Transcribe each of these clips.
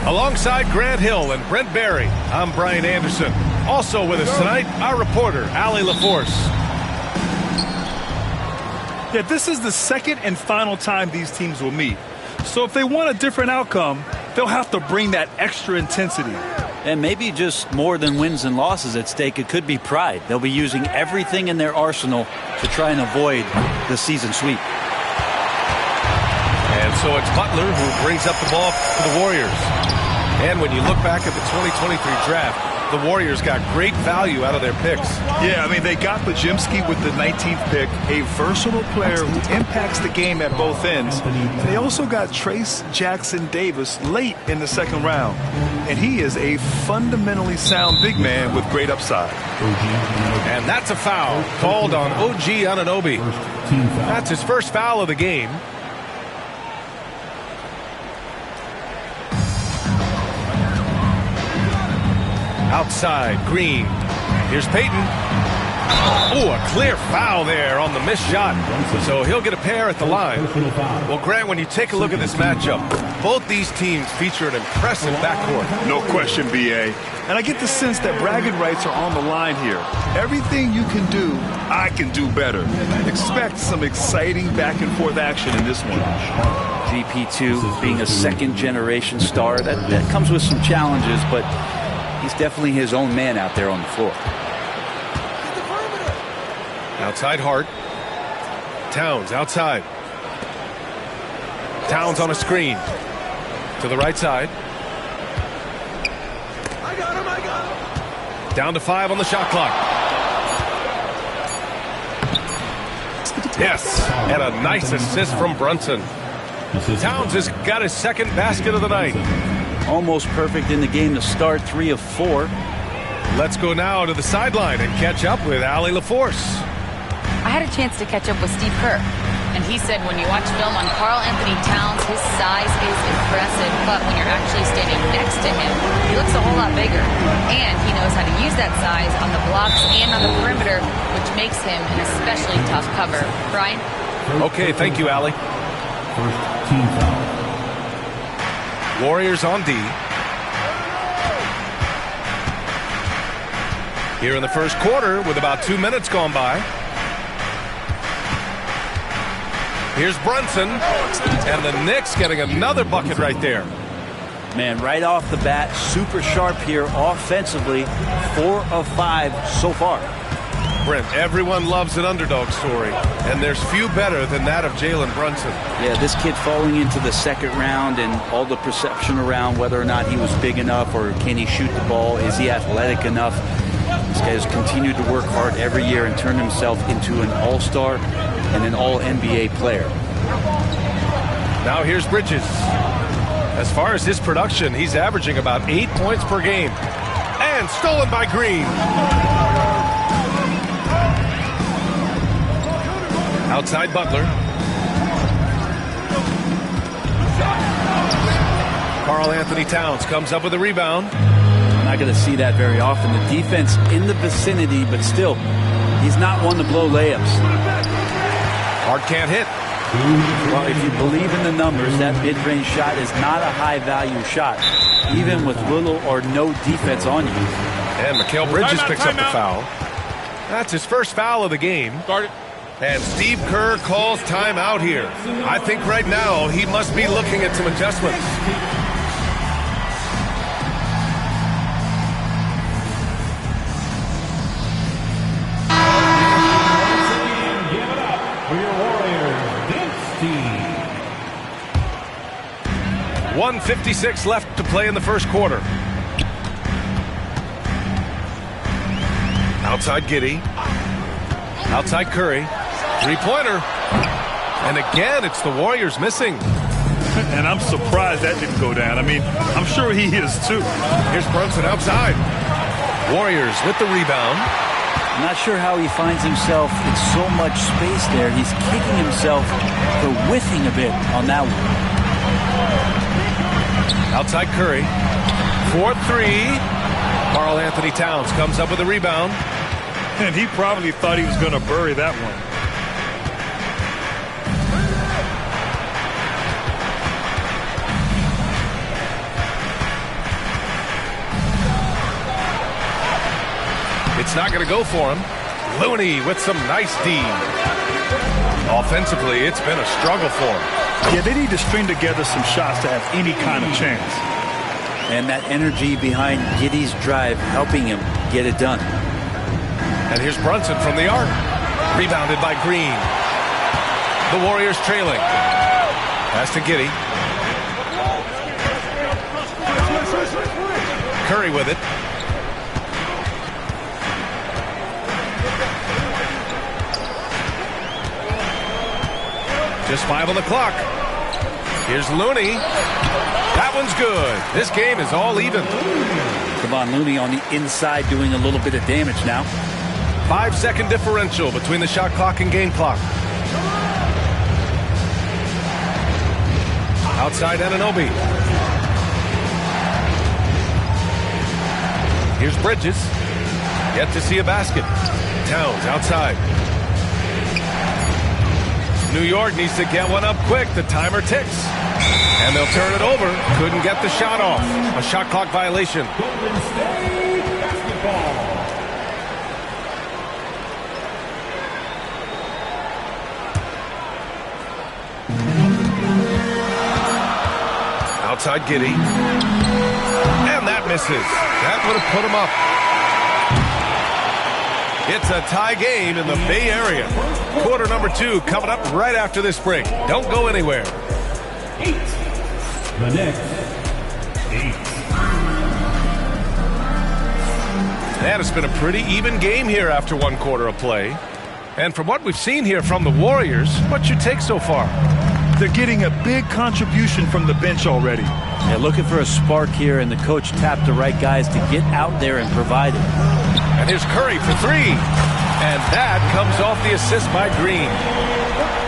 Alongside Grant Hill and Brent Barry, I'm Brian Anderson. Also with us tonight, our reporter, Allie LaForce. Yeah, this is the second and final time these teams will meet. So if they want a different outcome, they'll have to bring that extra intensity. And maybe just more than wins and losses at stake. It could be pride. They'll be using everything in their arsenal to try and avoid the season sweep. And so it's Butler who brings up the ball for the Warriors. And when you look back at the 2023 draft, the Warriors got great value out of their picks. Yeah, I mean, they got Podziemski with the 19th pick, a versatile player who impacts the game at both ends. They also got Trace Jackson Davis late in the second round. And he is a fundamentally sound big man with great upside. And that's a foul called on OG Anunoby. That's his first foul of the game. Outside, Green. Here's Payton. Oh, a clear foul there on the missed shot. So he'll get a pair at the line. Well, Grant, when you take a look at this matchup, both these teams feature an impressive backcourt. No question, B.A. And I get the sense that bragging rights are on the line here. Everything you can do, I can do better. Expect some exciting back-and-forth action in this one. GP2 being a second-generation star, that comes with some challenges, but he's definitely his own man out there on the floor. Outside Hart. Towns outside. Towns on a screen. To the right side. I got him. Down to 5 on the shot clock. Yes, and a nice assist from Brunson. Towns has got his second basket of the night. Almost perfect in the game to start, 3 of 4. Let's go now to the sideline and catch up with Allie LaForce. I had a chance to catch up with Steve Kerr, and he said when you watch film on Karl Anthony Towns, his size is impressive, but when you're actually standing next to him, he looks a whole lot bigger. And he knows how to use that size on the blocks and on the perimeter, which makes him an especially tough cover. Brian? Okay, thank you, Allie. First team foul. Warriors on D. Here in the first quarter with about 2 minutes gone by. Here's Brunson, and the Knicks getting another bucket right there. Man, right off the bat, super sharp here offensively. 4 of 5 so far. Brent, everyone loves an underdog story, and there's few better than that of Jalen Brunson. Yeah, this kid falling into the second round and all the perception around whether or not he was big enough or can he shoot the ball, is he athletic enough. This guy has continued to work hard every year and turned himself into an all-star and an all-NBA player. Now here's Bridges. As far as his production, he's averaging about 8 points per game. And stolen by Green. Outside Butler. Karl Anthony Towns comes up with a rebound. I'm not going to see that very often. The defense in the vicinity, but still, he's not one to blow layups. Hart can't hit. Well, if you believe in the numbers, that mid-range shot is not a high-value shot, even with little or no defense on you. And Mikal Bridges picks up the foul. That's his first foul of the game. And Steve Kerr calls timeout here. I think right now he must be looking at some adjustments. For your Warriors, Vince Steve. 1:56 left to play in the first quarter. Outside Giddey. Outside Curry. Three-pointer. And again, it's the Warriors missing. And I'm surprised that didn't go down. I mean, I'm sure he is too. Here's Brunson outside. Warriors with the rebound. I'm not sure how he finds himself in so much space there. He's kicking himself for whiffing a bit on that one. Outside Curry. 4-3. Karl Anthony Towns comes up with a rebound. And he probably thought he was going to bury that one. It's not going to go for him. Looney with some nice D. Offensively, it's been a struggle for him. Yeah, they need to string together some shots to have any kind of chance. And that energy behind Giddey's drive helping him get it done. And here's Brunson from the arc. Rebounded by Green. The Warriors trailing. Pass to Giddey. Curry with it. Just 5 on the clock. Here's Looney. That one's good. This game is all even. Kevon Looney on the inside doing a little bit of damage now. 5-second differential between the shot clock and game clock. Outside Anunoby. Here's Bridges. Yet to see a basket. Towns outside. New York needs to get one up quick. The timer ticks. And they'll turn it over. Couldn't get the shot off. A shot clock violation. Golden State basketball. Outside Giddey. And that misses. That would have put him up. It's a tie game in the Bay Area. Quarter number 2 coming up right after this break. Don't go anywhere. 8. The next 8. And it's been a pretty even game here after one quarter of play. And from what we've seen here from the Warriors, what's your take so far? They're getting a big contribution from the bench already. Yeah, looking for a spark here, and the coach tapped the right guys to get out there and provide it. And here's Curry for 3. And that comes off the assist by Green.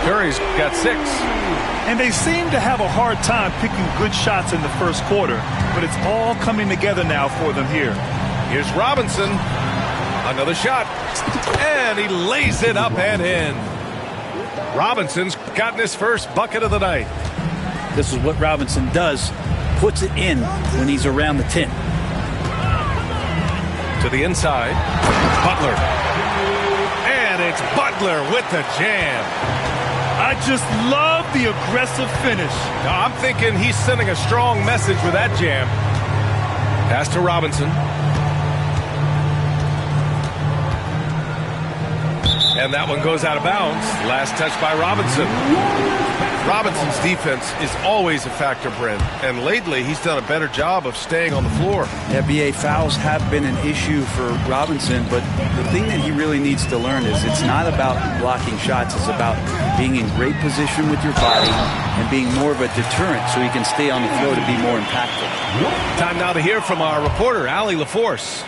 Curry's got 6. And they seem to have a hard time picking good shots in the first quarter, but it's all coming together now for them here. Here's Robinson. Another shot. And he lays it up and in. Robinson's gotten his first bucket of the night. This is what Robinson does. Puts it in when he's around the 10. To the inside. Butler. And it's Butler with the jam. I just love the aggressive finish. Now, I'm thinking he's sending a strong message with that jam. Pass to Robinson. And that one goes out of bounds. Last touch by Robinson. Robinson's defense is always a factor, Brent. And lately, he's done a better job of staying on the floor. NBA fouls have been an issue for Robinson, but the thing that he really needs to learn is it's not about blocking shots. It's about being in great position with your body and being more of a deterrent so he can stay on the floor to be more impactful. Time now to hear from our reporter, Allie LaForce.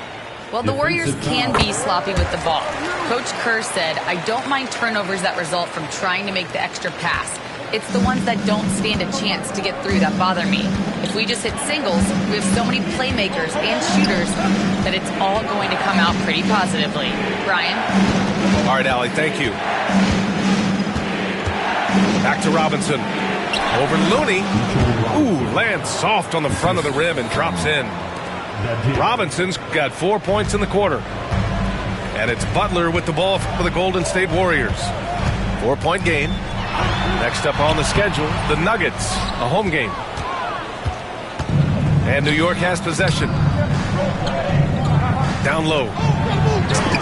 Well, the Warriors can be sloppy with the ball. Coach Kerr said, I don't mind turnovers that result from trying to make the extra pass. It's the ones that don't stand a chance to get through that bother me. If we just hit singles, we have so many playmakers and shooters that it's all going to come out pretty positively. Brian? All right, Allie, thank you. Back to Robinson. Over to Looney. Ooh, lands soft on the front of the rim and drops in. Robinson's got 4 points in the quarter. And it's Butler with the ball for the Golden State Warriors. 4-point game. Next up on the schedule, the Nuggets, a home game. And New York has possession. Down low.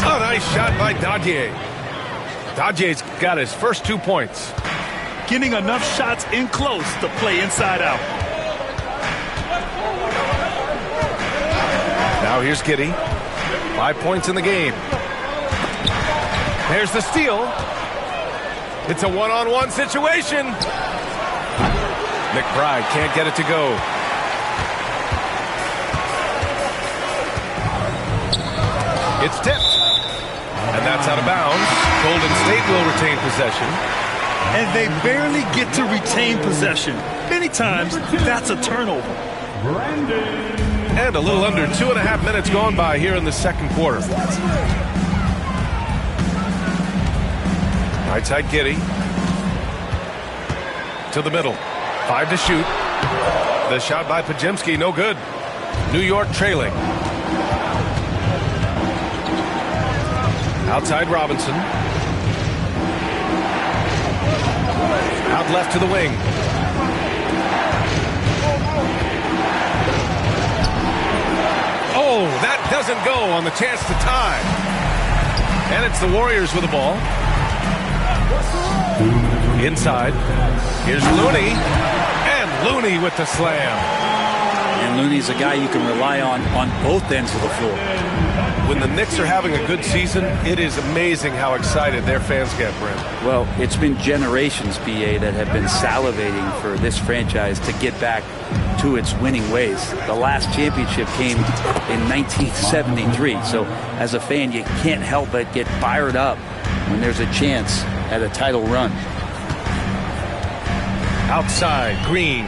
Oh, nice shot by Dadier. Dadier's got his first 2 points. Getting enough shots in close to play inside out. Now here's Giddey. 5 points in the game. There's the steal. It's a one-on-one situation. McBride can't get it to go. It's tipped. And that's out of bounds. Golden State will retain possession. And they barely get to retain possession. Many times, that's a turnover. And a little under 2.5 minutes gone by here in the second quarter. Right side Giddey. To the middle. 5 to shoot. The shot by Podziemski, no good. New York trailing. Outside Robinson. Out left to the wing. Oh, that doesn't go on the chance to tie. And it's the Warriors with the ball. Inside. Here's Looney. And Looney with the slam. And Looney's a guy you can rely on both ends of the floor. When the Knicks are having a good season, it is amazing how excited their fans get, Brent. Well, it's been generations, BA, that have been salivating for this franchise to get back to its winning ways. The last championship came in 1973, so as a fan, you can't help but get fired up when there's a chance at a title run. Outside, Green.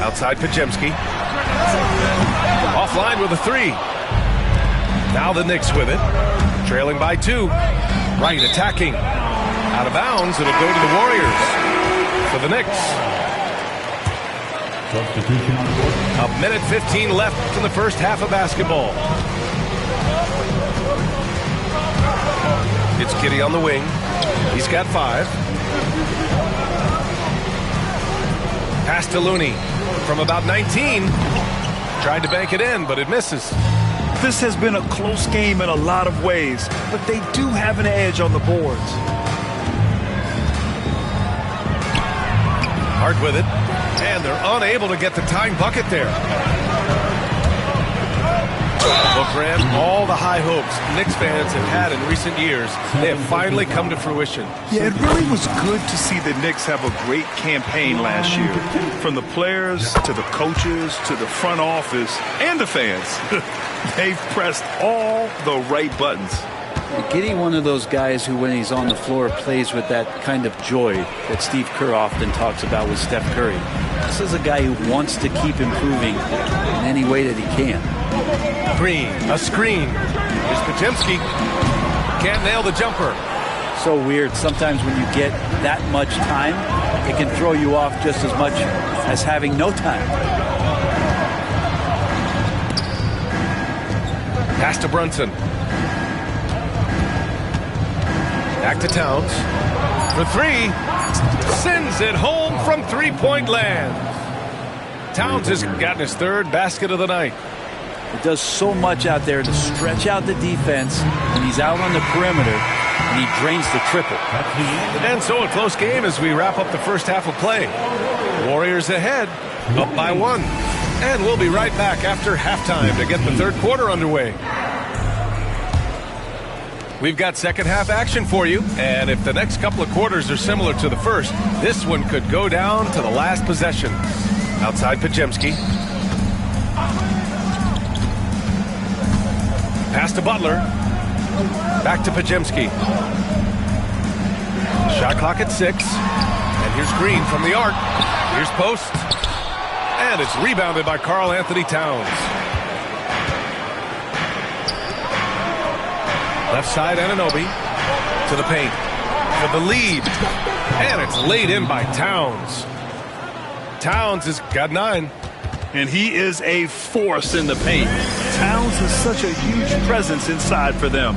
Outside, Podziemski. Offline with a 3. Now the Knicks with it. Trailing by 2. Right attacking. Out of bounds. It'll go to the Warriors. For the Knicks. A minute 15 left in the first half of basketball. It's Giddey on the wing. He's got 5. Pass to Looney from about 19. Tried to bank it in, but it misses. This has been a close game in a lot of ways, but they do have an edge on the boards. Hart with it, and they're unable to get the tying bucket there. Well, Grant, all the high hopes Knicks fans have had in recent years, they have finally come to fruition. Yeah, it really was good to see the Knicks have a great campaign last year. From the players to the coaches to the front office and the fans. They've pressed all the right buttons. Giddey, one of those guys who, when he's on the floor, plays with that kind of joy that Steve Kerr often talks about with Steph Curry. This is a guy who wants to keep improving in any way that he can. Green, a screen. Here's Podziemski. Can't nail the jumper. So weird. Sometimes when you get that much time, it can throw you off just as much as having no time. Pass to Brunson. Back to Towns. For 3. Sends it home from three-point land. Towns has gotten his 3rd basket of the night. He does so much out there to stretch out the defense when he's out on the perimeter, and he drains the triple. And so a close game as we wrap up the first half of play. Warriors ahead, up by 1. And we'll be right back after halftime to get the third quarter underway. We've got second half action for you, and if the next couple of quarters are similar to the first, this one could go down to the last possession. Outside Podziemski. Pass to Butler. Back to Podziemski. Shot clock at 6. And here's Green from the arc. Here's post. And it's rebounded by Karl Anthony Towns. Left side, Anunoby to the paint for the lead. And it's laid in by Towns. Towns has got 9. And he is a force in the paint. Towns is such a huge presence inside for them.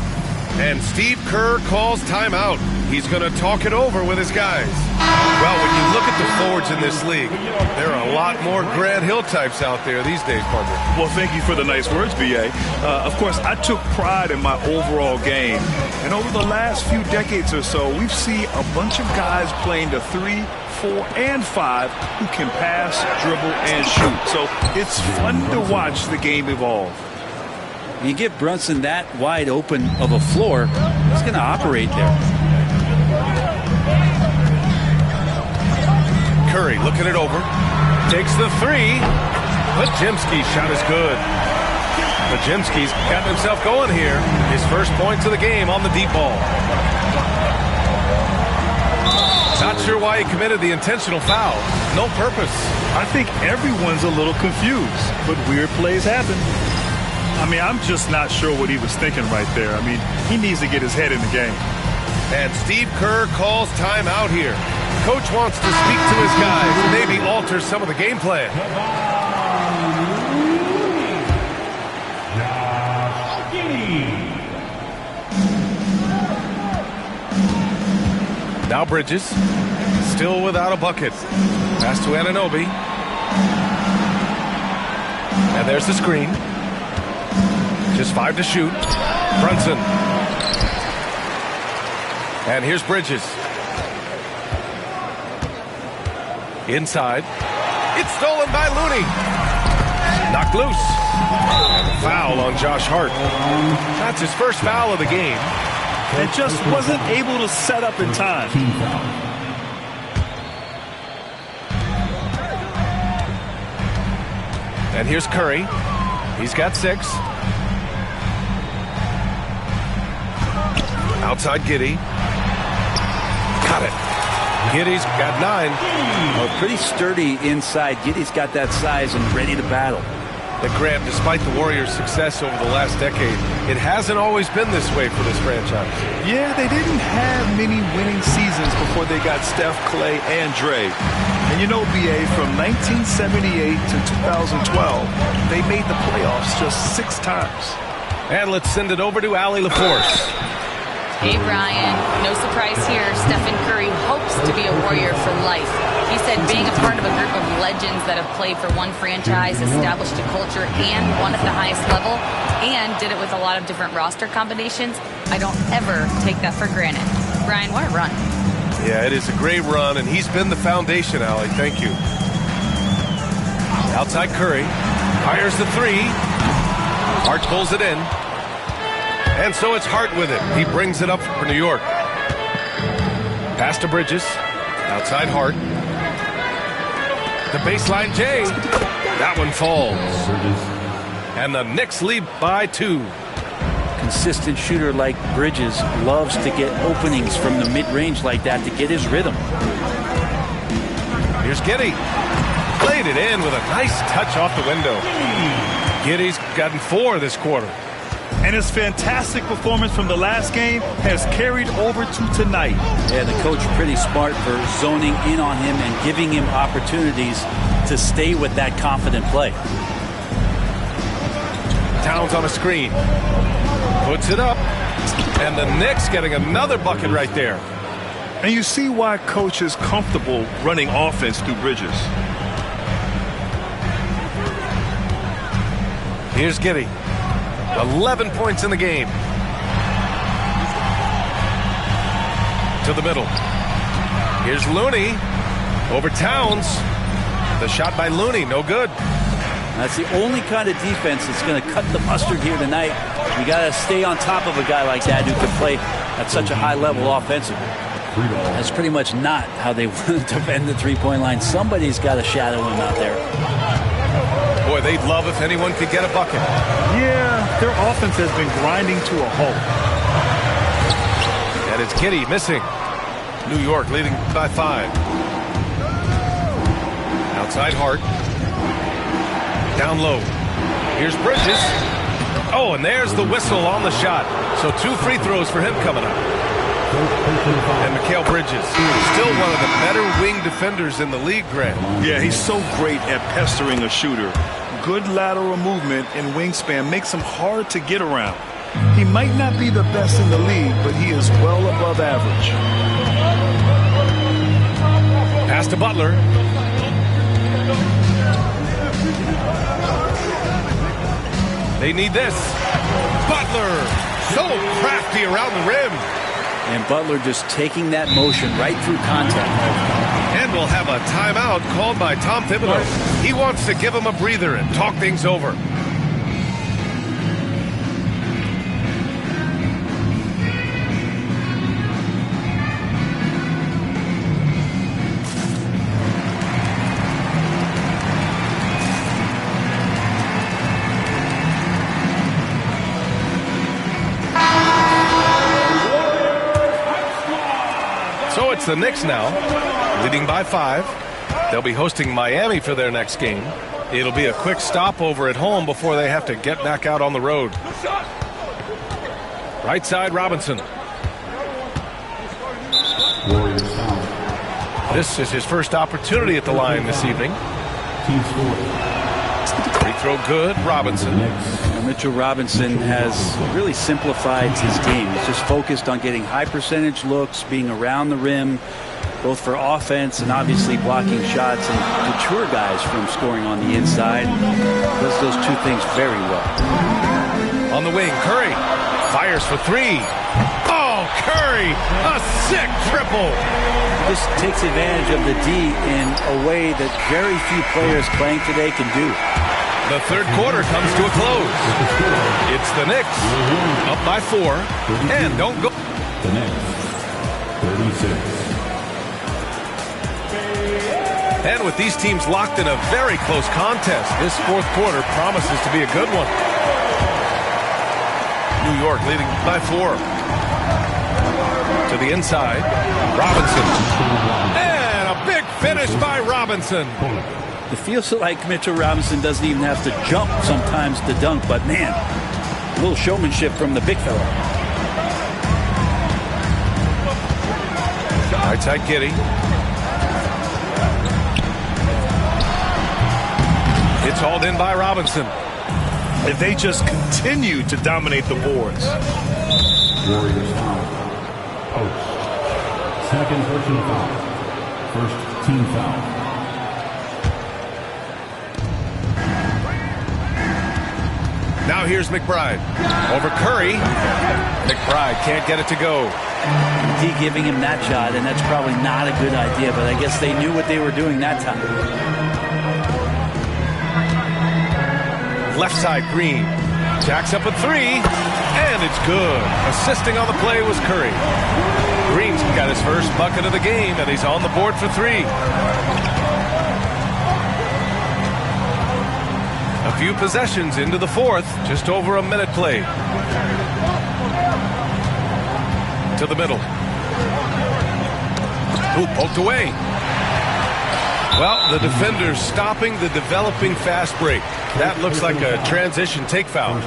And Steve Kerr calls timeout. He's going to talk it over with his guys. Well, when you look at the forwards in this league, there are a lot more Grant Hill types out there these days, partner. Well, thank you for the nice words, B.A. Of course, I took pride in my overall game. And over the last few decades or so, we've seen a bunch of guys playing the 3, 4, and 5 who can pass, dribble, and shoot. So it's fun to watch the game evolve. You give Brunson that wide open of a floor, he's going to operate there. Curry looking it over. Takes the 3. Podziemski's shot is good. Podziemski's gotten himself going here. His first points of the game on the deep ball. Not sure why he committed the intentional foul. No purpose. I think everyone's a little confused, but weird plays happen. I mean, I'm just not sure what he was thinking right there. I mean, he needs to get his head in the game. And Steve Kerr calls timeout here. Coach wants to speak to his guys and maybe alter some of the game plan. Now Bridges, still without a bucket. Pass to Anunoby. And there's the screen. Just 5 to shoot. Brunson. And here's Bridges. Inside. It's stolen by Looney. Knocked loose. And foul on Josh Hart. That's his first foul of the game. And just wasn't able to set up in time. And here's Curry. He's got 6. Outside Giddey. Got it. Giddey's got 9. Oh, pretty sturdy inside. Giddey's got that size and ready to battle. But Grant, despite the Warriors' success over the last decade, it hasn't always been this way for this franchise. Yeah, they didn't have many winning seasons before they got Steph, Clay, and Dre. And you know, B.A., from 1978 to 2012, they made the playoffs just 6 times. And let's send it over to Allie LaForce. Hey, Brian. No surprise here. Stephen Curry hopes to be a Warrior for life. He said being a part of a group of legends that have played for one franchise, established a culture, and won at the highest level, and did it with a lot of different roster combinations, I don't ever take that for granted. Brian, what a run. Yeah, it is a great run, and he's been the foundation, Allie. Thank you. Outside Curry. Fires the 3. Hart pulls it in. And so it's Hart with it. He brings it up for New York. Pass to Bridges. Outside Hart. The baseline J. That one falls. And the Knicks lead by 2. Consistent shooter like Bridges loves to get openings from the mid-range like that to get his rhythm. Here's Giddey. Played it in with a nice touch off the window. Giddey's gotten 4 this quarter. And his fantastic performance from the last game has carried over to tonight. Yeah, the coach pretty smart for zoning in on him and giving him opportunities to stay with that confident play. Towns on a screen. Puts it up. And the Knicks getting another bucket right there. And you see why coach is comfortable running offense through Bridges. Here's Giddey. 11 points in the game. To the middle. Here's Looney. Over Towns. The shot by Looney, no good. That's the only kind of defense that's going to cut the mustard here tonight. You got to stay on top of a guy like that who can play at such a high level offensively. That's pretty much not how they want to defend the three-point line. Somebody's got to shadow him out there. Boy, they'd love if anyone could get a bucket. Yeah, their offense has been grinding to a halt. And it's Giddey missing. New York leading by 5. Outside Hart. Down low. Here's Bridges. Oh, and there's the whistle on the shot. So 2 free throws for him coming up. And Mikal Bridges, still one of the better wing defenders in the league, Grant. Yeah, he's so great at pestering a shooter. Good lateral movement and wingspan makes him hard to get around. He might not be the best in the league, but he is well above average. Pass to Butler. They need this. Butler, so crafty around the rim. And Butler just taking that motion right through contact. And we'll have a timeout called by Tom Thibodeau. He wants to give him a breather and talk things over. So it's the Knicks now, leading by 5. They'll be hosting Miami for their next game. It'll be a quick stopover at home before they have to get back out on the road. Right side, Robinson. This is his first opportunity at the line this evening. Free throw good, Robinson. Mitchell Robinson has really simplified his game. He's just focused on getting high percentage looks, being around the rim, both for offense and obviously blocking shots, and deter guys from scoring on the inside. Does those 2 things very well. On the wing, Curry fires for 3. Oh, Curry, a sick triple. Just takes advantage of the D in a way that very few players playing today can do. The third quarter comes to a close. It's the Knicks up by 4. And don't go. The Knicks, 36. And with these teams locked in a very close contest, this fourth quarter promises to be a good one. New York leading by 4. To the inside, Robinson. And a big finish by Robinson. It feels like Mitchell Robinson doesn't even have to jump sometimes to dunk, but man, a little showmanship from the big fella. Right side, Giddey. It's hauled in by Robinson. And they just continue to dominate the boards. Warriors foul. Post. Second personal foul. First team foul. Now here's McBride. Over Curry. McBride can't get it to go. D giving him that shot, and that's probably not a good idea, but I guess they knew what they were doing that time. Left side, Green. Jacks up a 3, and it's good. Assisting on the play was Curry. Green's got his first bucket of the game, and he's on the board for 3. A few possessions into the fourth, just over a minute played. To the middle. Ooh, poked away. Well, the defender's stopping the developing fast break. That looks like a transition take foul.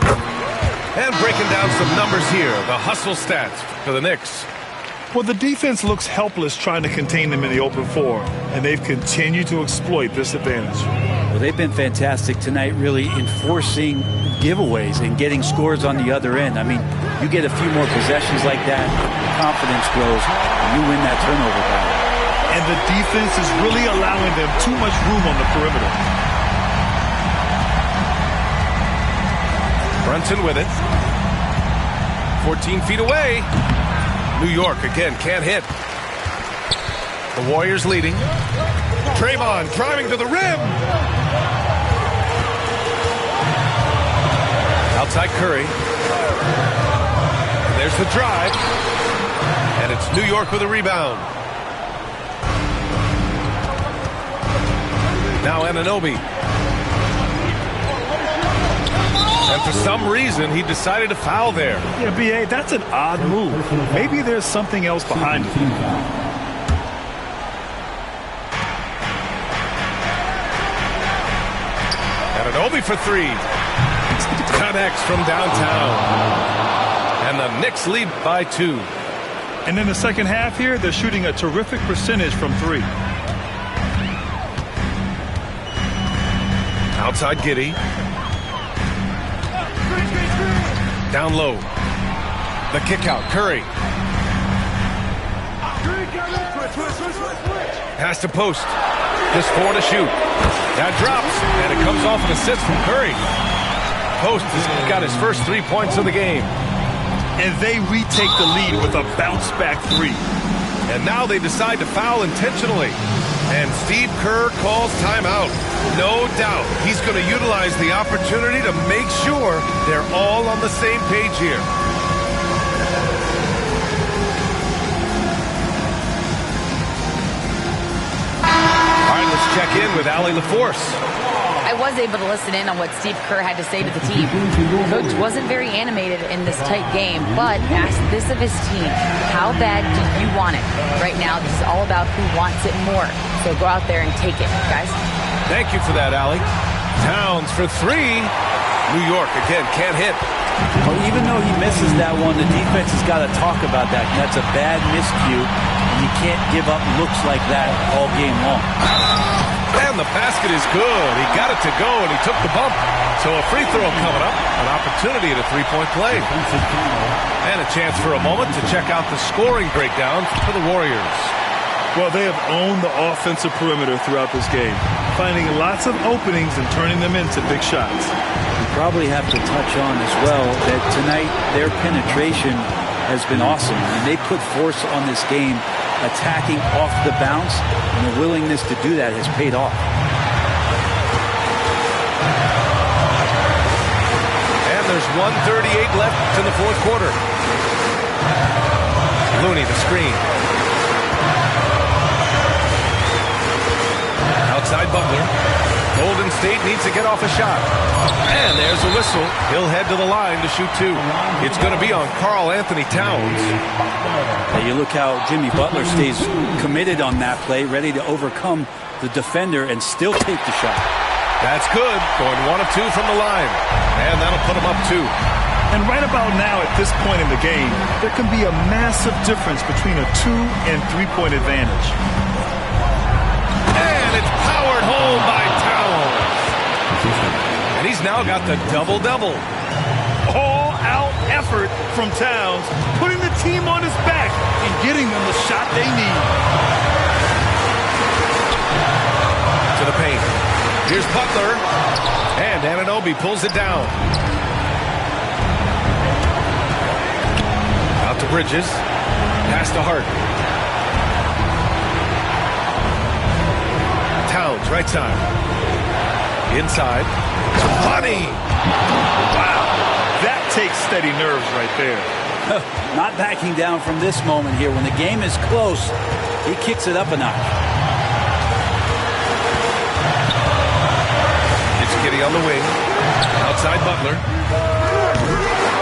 And breaking down some numbers here, the hustle stats for the Knicks. Well, the defense looks helpless trying to contain them in the open floor, and they've continued to exploit this advantage. Well, they've been fantastic tonight, really enforcing giveaways and getting scores on the other end. I mean, you get a few more possessions like that, confidence grows, and you win that turnover battle. And the defense is really allowing them too much room on the perimeter. Brunson with it. 14 feet away. New York again can't hit. The Warriors leading. Draymond driving to the rim. Outside Curry. And there's the drive. And it's New York with a rebound. Now Anunoby. And for some reason, he decided to foul there. Yeah, B.A., that's an odd move. Maybe there's something else behind it. Anunoby for three. Connects from downtown. And the Knicks lead by 2. And in the second half here, they're shooting a terrific percentage from 3. Outside Giddey. Down low. The kick out. Curry. Pass to post. Just 4 to shoot. That drops. And it comes off an assist from Curry. Post has got his first 3 points of the game. And they retake the lead with a bounce-back 3. And now they decide to foul intentionally. And Steve Kerr calls timeout. No doubt he's going to utilize the opportunity to make sure they're all on the same page here. All right, let's check in with Allie LaForce. I was able to listen in on what Steve Kerr had to say to the team. Coach wasn't very animated in this tight game, but asked this of his team: how bad do you want it? Right now, this is all about who wants it more. So go out there and take it, guys. Thank you for that, Allie. Towns for 3. New York, again, can't hit. Well, even though he misses that one, the defense has got to talk about that. That's a bad miscue, and you can't give up looks like that all game long. And the basket is good. He got it to go, and he took the bump. So a free throw coming up, an opportunity at a 3-point play. And a chance for a moment to check out the scoring breakdown for the Warriors. Well, they have owned the offensive perimeter throughout this game, finding lots of openings and turning them into big shots. We probably have to touch on as well that tonight their penetration has been awesome. And they put force on this game, attacking off the bounce, and the willingness to do that has paid off. And there's 1:38 left in the fourth quarter. Looney, the screen. Outside Butler. Golden State needs to get off a shot. And there's a whistle. He'll head to the line to shoot 2. It's going to be on Karl Anthony Towns. You look how Jimmy Butler stays committed on that play, ready to overcome the defender and still take the shot. That's good. Going 1 of 2 from the line. And that'll put him up 2. And right about now, at this point in the game, there can be a massive difference between a 2- and 3-point advantage. And it's powered home by Towns. And he's now got the double-double. All-out effort from Towns, putting the team on his back and getting them the shot they need. To the paint. Here's Butler. And Anunoby pulls it down. Out to Bridges. Pass to Hart. Towns, right side. Inside. Funny. Wow. That takes steady nerves right there. Not backing down from this moment here. When the game is close, he kicks it up a notch. It's Giddey on the wing. Outside Butler.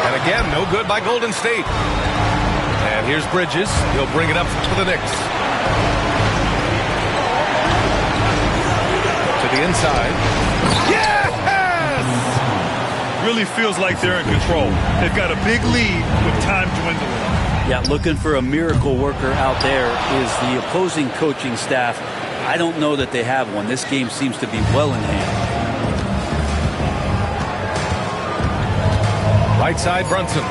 And again, no good by Golden State. And here's Bridges. He'll bring it up to the Knicks. To the inside. Yes! Really feels like they're in control. They've got a big lead with time dwindling. Yeah, looking for a miracle worker out there is the opposing coaching staff. I don't know that they have one. This game seems to be well in hand. Right side, Brunson.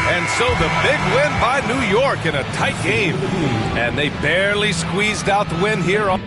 And so the big win by New York in a tight game. And they barely squeezed out the win here on